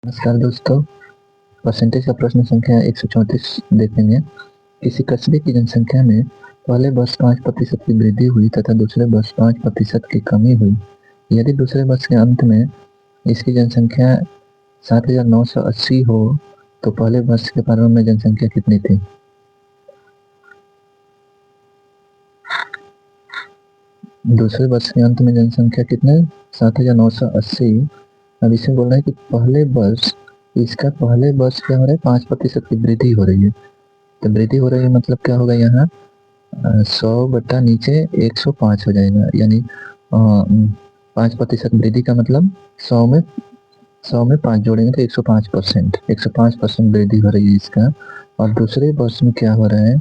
नमस्कार दोस्तों। परसेंटेज का प्रश्न संख्या 134 देखेंगे। किसी कस्बे की जनसंख्या में पहले वर्ष 5% की वृद्धि हुई तथा दूसरे वर्ष 5% की कमी हुई। यदि दूसरे वर्ष के अंत में इसकी जनसंख्या 7,980 हो तो पहले वर्ष के प्रारंभ में जनसंख्या कितनी थी? दूसरे वर्ष के अंत में जनसंख्या कितने? 7,980। अब इसे बोल रहा है कि पहले वर्ष, इसका पहले वर्ष क्या हो रहा है? 5% की वृद्धि हो रही है। तो वृद्धि हो रही है मतलब क्या होगा यहाँ? 100 बटा नीचे 105 हो जाएगा, यानी 5% वृद्धि का मतलब 100 में 5 जोड़ेंगे तो 105%। 105% वृद्धि हो रही है इसका। और दूसरे वर्ष में क्या हो रहा है?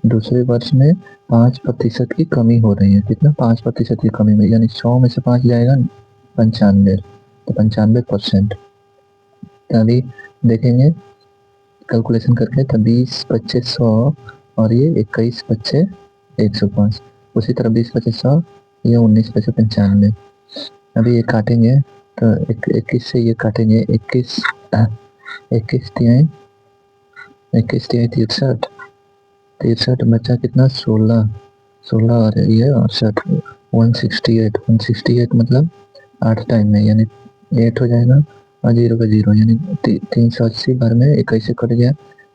दूसरे वर्ष में 5% की कमी हो रही है। कितना? 5% की कमी में, यानी 100 में से 5 जाएगा 95, तो 95%। अभी देखेंगे कैलकुलेशन करके, तो 20 25 100 और ये 21 25 105। उसी तरह 20 25 100, ये 19 25 95। अभी ये काटेंगे तो 21 से ये काटेंगे, 21 21 तिहाई 63, 63 बचा कितना? 16 और ये 68, 168 मतलब 8 टाइम में, यानी 8 हो जाएगा और 0 का 0, यानी 380 बार में 21 से कट गया।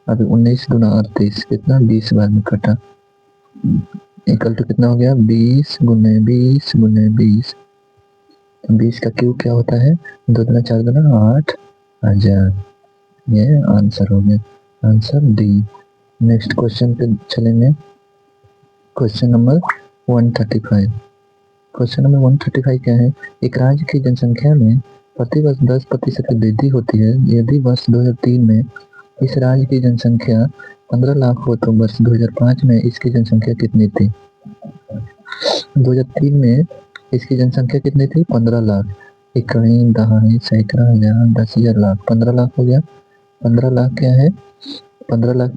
अभी 19 दूना 38, कितना? 20 बार में कटा, इक्वल टू कितना हो गया? 20 गुने 20 गुने 20। 20 का क्यूब क्या होता है? 2 दूना 4 दूना 8,000। ये आंसर हो गया, आंसर डी। नेक्स्ट क्वेश्चन पे चलेंगे। Question number 135। क्वेश्चन नंबर 135 क्या है? एक राज्य की जनसंख्या में प्रतिवर्ष 10% की वृद्धि होती है। यदि वर्ष 2003 में इस राज्य की जनसंख्या 15 लाख हो तो वर्ष 2005 में इसकी जनसंख्या कितनी थी? 2003 में इसकी जनसंख्या कितनी थी? 15 लाख। इकाई, दहाई, सैकड़ा, हजार, 10,000, लाख। 15 लाख हो गया। 15 लाख क्या है? 15 लाख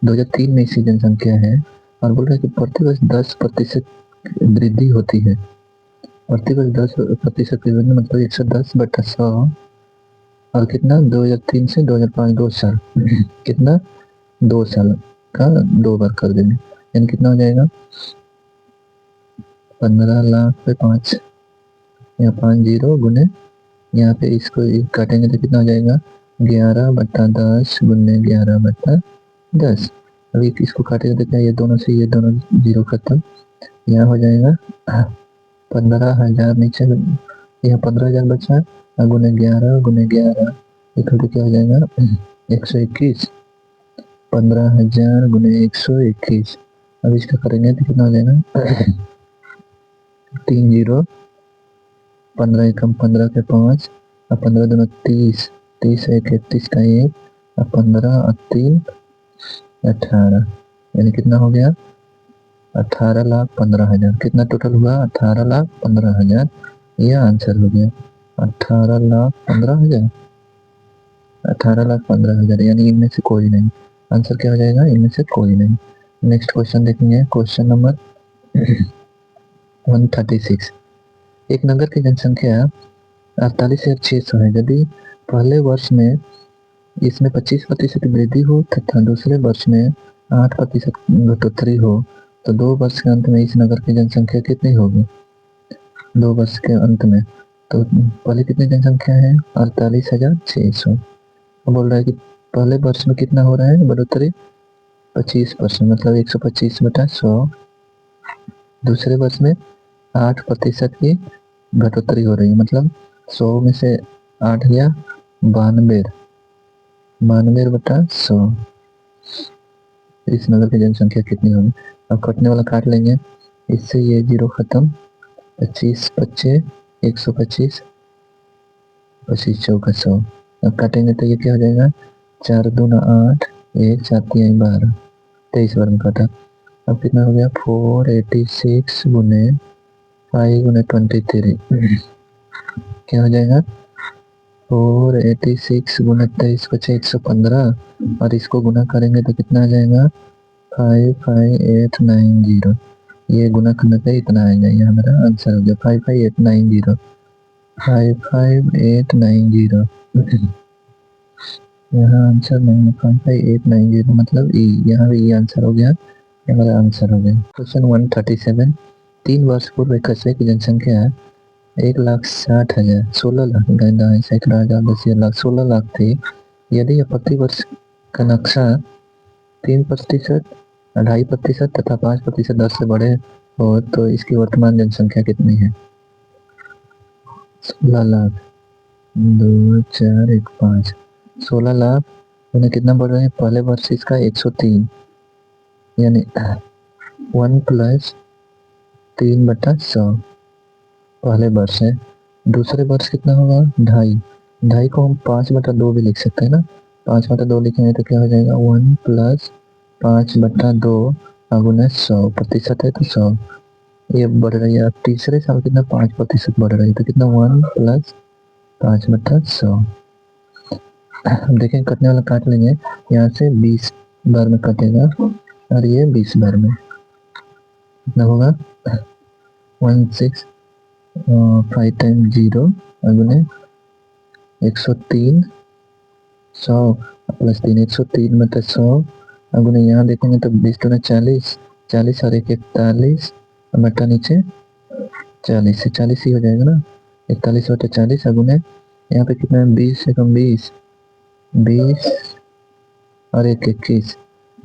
2003 में इसकी जनसंख्या है, और बोल रहा है कि प्रतिवर्ष 10% वृद्धि होती है। प्रतिवर्ष 10% की वृद्धि मतलब 110 बटा 100, और कितना? 2003 से 2005, 2 साल। कितना? 2 साल का 2 बार कर देंगे, यानी कितना हो जाएगा? 15 लाख पे 5, या 5 जीरो गुने, यहाँ पे इसको काटेंगे तो कितना हो जाएगा? 11 बटा 10 गुने 11 बटा 10। अभी इसको काटेंगे तो क्या, ये दोनों से ये दोनों जीरो खत्म, यहाँ हो जाएगा 15,000, नीचे यहाँ 15,000 बचा, और गुने 11 गुने 11 इक्वल टू क्या हो जाएगा? 121। 15,000 गुने 121। अब इसका करेंगे तो कितना हो जाएगा? 3 जीरो, 15 एकम 15 के 5, और 15 दूना 30, 30 एक 31 का 1, और 15 और 3 18, यानी कितना हो गया? 18,15,000। कितना टोटल हुआ? 18,15,000। यह आंसर हो गया 18,15,000। 18,15,000, यानी इनमें से कोई नहीं। आंसर क्या हो जाएगा? इनमें से कोई नहीं। नेक्स्ट क्वेश्चन देखेंगे। Question number 136। एक नगर की जनसंख्या 48,600 है। यदि पहले वर्ष में इसमें 25% की वृद्धि हो तथा दूसरे वर्ष में 8% घटोतरी हो तो 2 वर्ष के अंत में इस नगर की जनसंख्या कितनी होगी? 2 वर्ष के अंत में तो पहले कितनी जनसंख्या है? 48,600। बोल रहा है कि पहले वर्ष में कितना हो रहा है बढ़ोतरी? 25%, मतलब 125 बटा 100। दूसरे वर्ष में 8% की घटोतरी हो रही है, मतलब 100 में से 8 गया 92, 92 बटा 100। इस नगर की जनसंख्या कितनी होगी? अब कटने वाला काट लेंगे, इससे ये 0 खत्म, 25 25 125, 25 चौका 100। अब काटेंगे तो ये क्या हो जाएगा? 4 दूना 8, 1 4 3 12, 23 बार में काटा। अब कितना हो गया? 486 गुने 5 गुने 23, क्या हो जाएगा? 486 गुना 23 बचे 115, और इसको गुना करेंगे तो कितना आ जाएगा? 55890। ये गुना करने पे इतना आएगा, ये हमारा आंसर हो गया 55890। 55890। यहाँ आंसर 95890 मतलब ई, यहाँ भी ई आंसर हो गया, हमारा आंसर हो गया। क्वेश्चन 137, 3 वर्ष पूर्व कस्बे की जनसंख्या 1,60,000, 16 लाख, गाइंदा सैकड़ा हजार 10,000 लाख 16 लाख थी। यदि यह प्रति वर्ष का नक्शा 3%, 2.5% तथा 5% दर से बढ़े हो तो इसकी वर्तमान जनसंख्या कितनी है? 16 लाख 2 4 1 5, 16 लाख उन्हें कितना बढ़ रहे हैं? पहले वर्ष इसका 103, यानी 1 + 3/100 पहले वर्ष है। दूसरे वर्ष कितना होगा? 2.5, 2.5 को हम 5/2 भी लिख सकते हैं ना। 5/2 लिखेंगे तो क्या हो जाएगा? 1 + 5/2 × 100, प्रतिशत है तो 100, ये बढ़ रही है। अब तीसरे साल कितना? 5% बढ़ रही है, तो कितना? 1 + 5/100। देखें कटने वाला काट लेंगे, यहाँ से 20 बार में कटेगा और ये 20 बार में, कितना होगा? 16 5 × 0 गुने 103, 100 + 3, 103/100 गुने, यहाँ देखेंगे तो 20 × 40, 40 और 1 41 बटा नीचे 40 से 40 ही हो जाएगा ना। 41/40 गुने यहाँ पे कितना है? 20 से कम 20, 20 और 1 21,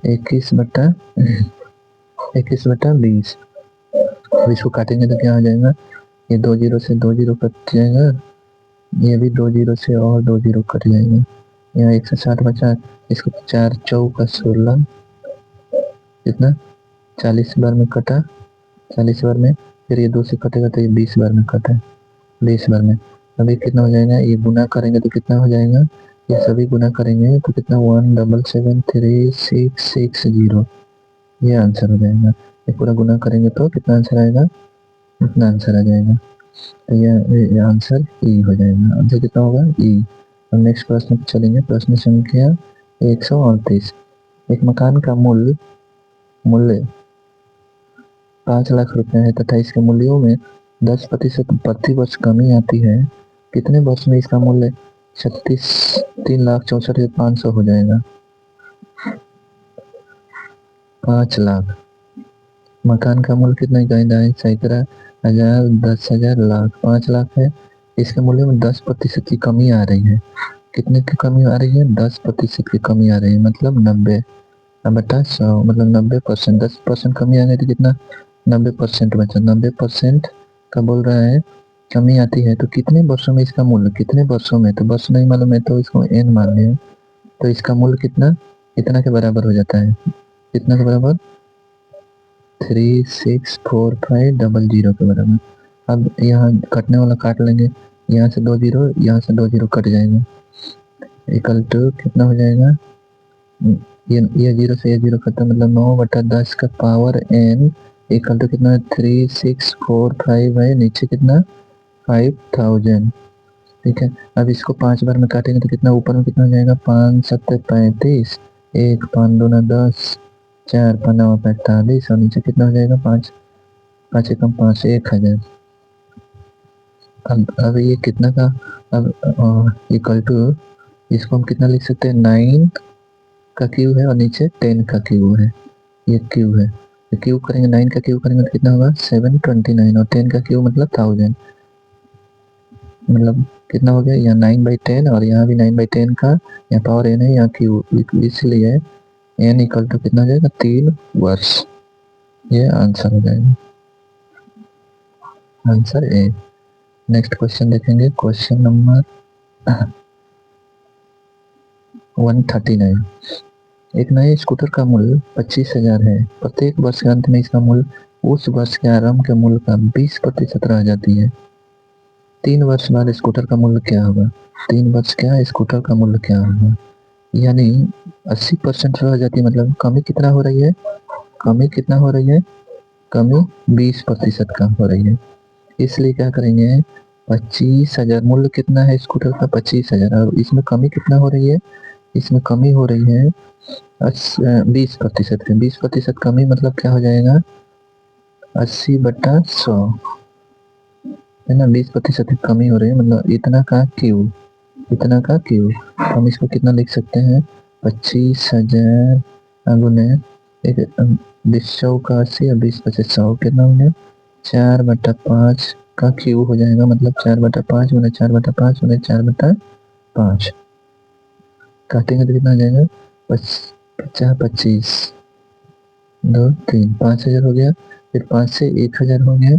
21/20। अब इसको काटेंगे तो क्या हो जाएगा? ये 2 0 से 2 0 कट जाएगा, ये भी 2 0 से और 2 0 कट जाएगा। यहाँ 160 बचा, इसको 4 × 4 = 16, कितना? 40 बार में कटा, 40 बार में, फिर ये 2 से कटेगा तो ये 20 बार में कटा, 20 बार में। अभी कितना हो जाएगा? ये गुना करेंगे तो कितना हो जाएगा? ये सभी गुना करेंगे तो कितना? 1773660, ये आंसर हो जाएगा। ये पूरा गुना करेंगे तो कितना आंसर आएगा? इतना आंसर आ जाएगा, तो ये आंसर ई हो जाएगा। आंसर कितना होगा? ई। और नेक्स्ट प्रश्न पे चलेंगे। प्रश्न संख्या 138, एक मकान का मूल्य 5 लाख रुपए है तथा इसके मूल्यों में 10% प्रति वर्ष कमी आती है, कितने वर्ष में इसका मूल्य 3,64,500 हो जाएगा? 5 लाख, मकान का मूल्य कितना? गाइंदा है सैकड़ा, हजार, 10,000, लाख, 5 लाख है। इसके मूल्य में 10% की कमी आ रही है। कितने की कमी आ रही है? 10% की कमी आ रही है, मतलब 90/100, मतलब 90%। 10% कमी आ गई तो कितना? 90% बचा। 90% का बोल रहा है कमी आती है, तो कितने वर्षों में इसका मूल्य, कितने वर्षों में, तो वर्ष नहीं मालूम है तो इसको n मान लिया, तो इसका मूल्य कितना कितना के बराबर हो जाता है? कितना के बराबर? 364500 के बराबर। अब यहाँ कटने वाला काट लेंगे, यहाँ से 2 0, यहाँ से 2 0 कट जाएगा, इक्वल टू कितना हो जाएगा? ये 0 से ये 0 खत्म, मतलब 9/10 का पावर n इक्वल टू कितना? 3645 है, नीचे कितना? 5000। ठीक है, अब इसको 5 बार में काटेंगे तो कितना? ऊपर में कितना हो जाएगा? 5 7 35, 1 5 2 10, 4 5 9 45, और नीचे कितना हो जाएगा? 5 5 एकम 5, 1000। अब ये कितना का? अब इक्वल टू, इसको हम कितना लिख सकते हैं? 9 का क्यूब है और नीचे 10 का क्यूब है, ये क्यूब है, तो क्यूब करेंगे, 9 का क्यूब करेंगे तो कितना होगा? 729, और 10 का क्यूब मतलब 1000, मतलब कितना हो गया? यहाँ 9/10 और यहाँ भी 9/10 का, यहाँ पावर n है, यहाँ क्यूब, इसलिए n इक्वल टू कितना हो जाएगा? 3 वर्ष, ये आंसर हो जाएगा, आंसर ए। नेक्स्ट क्वेश्चन देखेंगे, क्वेश्चन नंबर 139, एक नए स्कूटर का मूल्य 25,000 है, प्रत्येक वर्ष के अंत में इसका मूल्य उस वर्ष के आरंभ के मूल्य का 20% रह जाती है, 3 वर्ष बाद स्कूटर का मूल्य क्या होगा? 3 वर्ष क्या स्कूटर का मूल्य क्या होगा? यानी 80% रह जाती है, मतलब कमी कितना हो रही है? कमी कितना हो रही है? कमी 20% का हो रही है, इसलिए क्या करेंगे? 25,000, मूल्य कितना है स्कूटर का? 25,000, और इसमें कमी कितना हो रही है? इसमें कमी हो रही है 20% की। 20% कमी मतलब क्या हो जाएगा? 80/100 है ना। 20% की कमी हो रही है, मतलब इतना का क्यूब, इतना का क्यू। हम इसको कितना लिख सकते हैं, 25,000 गुने एक 20 और 20 25 100 कितना हो गया, 4/5 का क्यू हो जाएगा, मतलब 4/5 गुने 4/5 गुने 4/5 काटेंगे तो कितना आ जाएगा, 50 25 2 3 5,000 हो गया, फिर 5 से 1,000 हो गया,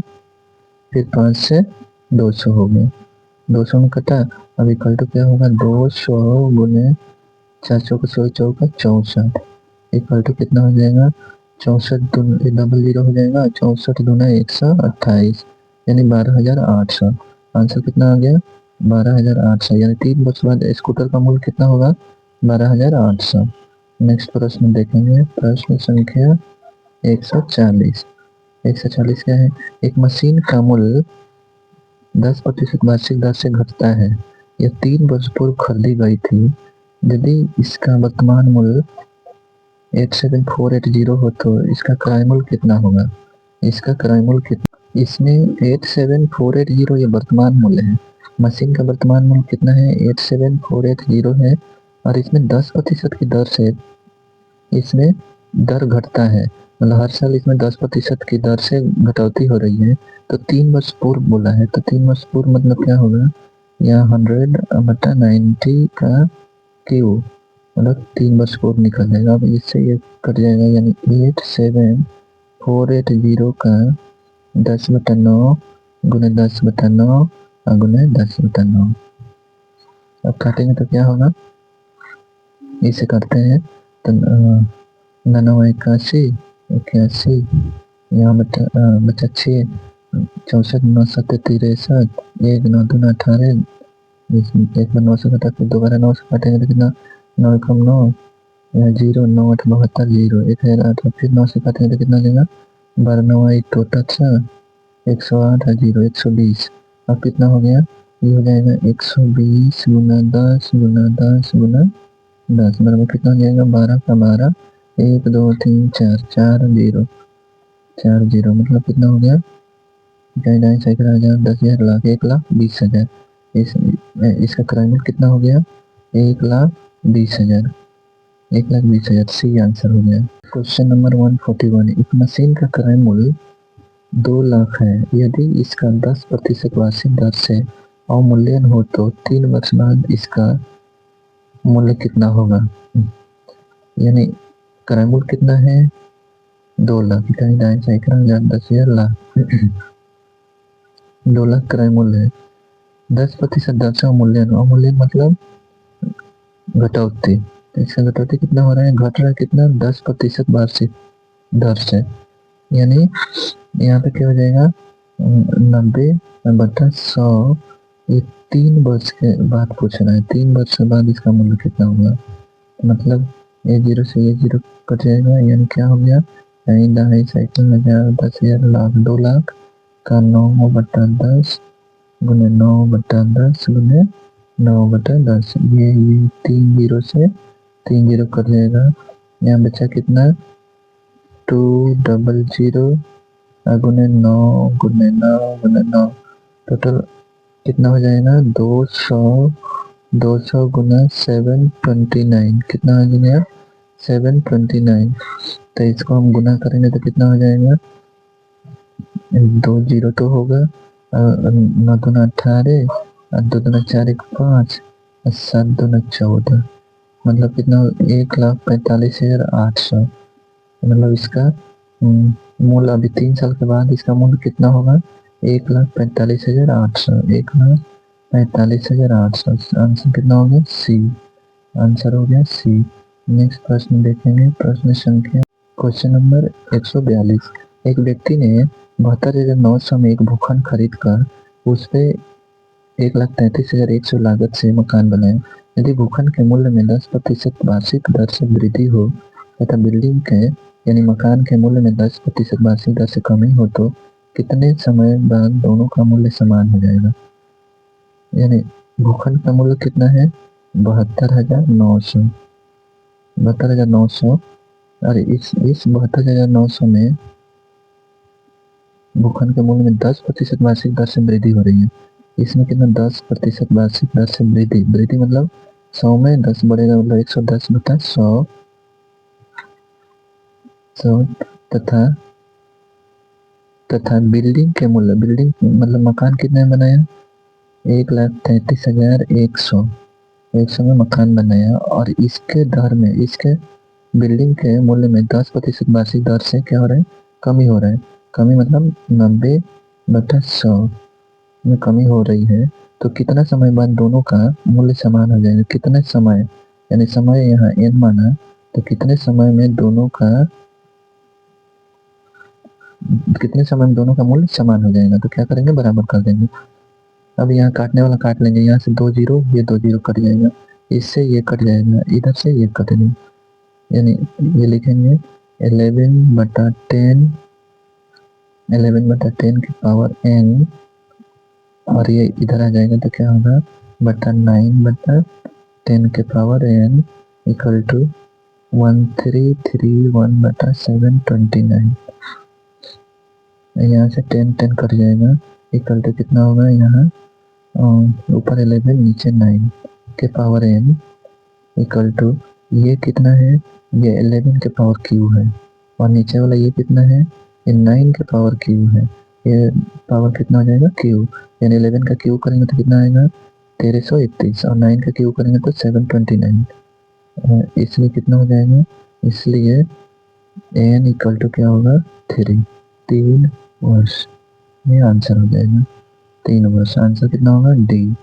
फिर 5 से 200 हो गया, 200 में कटा। अब इक्वल टू क्या होगा, 200 गुने 4 100 चौका 64 इक्वल टू कितना हो जाएगा, 64 डबल जीरो हो जाएगा, 64 दूना 128 यानी 12,800। आंसर कितना आ गया, 12,800, यानी 3 वर्ष बाद स्कूटर का मूल्य कितना होगा, 12,800। नेक्स्ट प्रश्न देखेंगे, प्रश्न संख्या 140। 140 क्या है, एक मशीन का मूल्य 10% वार्षिक दर से घटता है, यह 3 वर्ष पूर्व खरीदी गई थी, यदि इसका वर्तमान मूल्य 87480 हो तो इसका क्रय मूल्य कितना होगा, इसका क्रय मूल्य कितना, इसमें 87480 ये वर्तमान मूल्य है, मशीन का वर्तमान मूल्य कितना है, 87480 है, और इसमें 10% की दर से इसमें दर घटता है, मतलब हर साल इसमें 10% की दर से घटौती हो रही है, तो 3 वर्ष पूर्व बोला है, तो 3 वर्ष पूर्व मतलब क्या होगा, यहाँ 100/90 का क्यू, मतलब 3 वर्ष पूर्व निकल जाएगा। अब इससे ये कट जाएगा, यानी 87480 का 10/9 गुने 10/9 गुने 10/9। अब काटेंगे तो क्या होगा, इसे करते हैं तो 99 81 यहाँ बचा 6 64 9 7 63 1 9 2 18 एक बार 9 से घटा फिर दोबारा 9 से काटेंगे तो कितना, 9 कम 9 यहाँ 0 9 8 72 0 1008 फिर 9 से काटेंगे तो कितना देगा, 12 9 1 टोटल 108 0 120। अब कितना हो गया, ये हो जाएगा 120 गुना 10 गुना 10 गुना 10 बराबर कितना हो जाएगा, 12 का 12 1 2 3 4 4 0 4 0 मतलब कितना हो गया, 10,000 लाख 1,20,000। इसका क्रय मूल्य कितना हो गया, 1,20,000 1,20,000। सी आंसर हो गया। क्वेश्चन नंबर 141, एक मशीन का क्रय मूल्य 2 लाख है, यदि इसका 10% वार्षिक दर से अवमूल्यन हो तो 3 वर्ष बाद इसका मूल्य कितना होगा, यानी क्रय मूल्य कितना है, 2 लाख, 10,000 लाख 2 लाख क्रय मूल्य है, 10% दर से अवमूल्यन, अवमूल्यन मतलब घटौती, तो इसका घटौती कितना हो रहा है, घट रहा है कितना, 10% वार्षिक दर से, यानी यहाँ पे क्या हो जाएगा, 90/100। ये 3 वर्ष के बाद पूछ रहा है, 3 वर्ष के बाद इसका मूल्य कितना होगा, मतलब ये 0 से ये 0 कट जाएगा, यानी क्या हो गया, 10,000 10,000 लाख 2 लाख का 9/10 गुने 9/10 गुने 9/10, ये 3 0 से 3 0 कट जाएगा, यहाँ बचा कितना, 200 गुने 9 गुने 9 गुने 9 टोटल कितना हो जाएगा, 200 गुना 729 कितना हो जाएगा, 729। तो इसको हम गुना करेंगे तो कितना हो जाएगा, 2 0 तो होगा, 9 दूना 18 और 2 दूना 4 1 5 और 7 दूना 14, मतलब कितना, 1,45,800। मतलब इसका मूल्य अभी 3 साल के बाद इसका मूल्य कितना होगा, 1,45,800 1,45,800। आंसर कितना हो गया, सी आंसर हो गया सी। नेक्स्ट प्रश्न देखेंगे, प्रश्न संख्या क्वेश्चन नंबर 142, एक व्यक्ति ने 72,900 में एक भूखंड खरीद कर उस पे 1,33,100 लागत से मकान बनाया, यदि भूखंड के मूल्य में 10% वार्षिक दर से वृद्धि हो तथा बिल्डिंग के यानी मकान के मूल्य में 10% वार्षिक दर से कमी हो तो कितने समय बाद दोनों का मूल्य समान हो जाएगा, यानी भूखंड का मूल्य कितना है, 72,900 72,900 और इस 72,900 में भूखंड के मूल्य में 10% वार्षिक दर से वृद्धि हो रही है, इसमें कितना 10% वार्षिक दर से वृद्धि, वृद्धि मतलब 100 में 10 बढ़ेगा मतलब 110 बटा 100 तथा तथा बिल्डिंग के मूल्य, बिल्डिंग मतलब मकान कितने में बनाया, 1,33,100, 100 में मकान बनाया और इसके दर में, इसके बिल्डिंग के मूल्य में 10% वार्षिक दर से क्या हो रहा है, कमी हो रहा है। कमी मतलब 90/100 में कमी हो रही है। तो कितना समय बाद दोनों का मूल्य समान हो जाएगा, कितने समय, यानी समय यहाँ n माना, तो कितने समय में दोनों का मूल्य समान हो जाएगा। तो क्या करेंगे, बराबर कर देंगे। अब यहाँ काटने वाला काट लेंगे, यहाँ से 2 जीरो, ये 2 जीरो कट जाएगा, इससे ये कट जाएगा, इधर से ये कट जाएगा, यानी ये लिखेंगे 11/10 की पावर n, और ये इधर आ जाएगा तो क्या होगा, बटा 9/10 के पावर n इक्वल टू 1331/729। यहाँ से 10 कट जाएगा, इक्वल टू कितना होगा, यहाँ ऊपर 11 नीचे 9 के पावर n इक्वल टू, ये कितना है, ये 11 के पावर क्यू है, और नीचे वाला ये कितना है, ये 9 के पावर क्यू है। ये पावर कितना हो जाएगा, क्यू, यानी 11 का क्यू करेंगे तो कितना आएगा, 1331, और 9 का क्यू करेंगे तो 729, इसलिए कितना हो जाएगा, इसलिए n इक्वल टू क्या होगा, 3 वर्ष। ये आंसर हो जाएगा 3 वर्ष। आंसर कितना होगा, डी।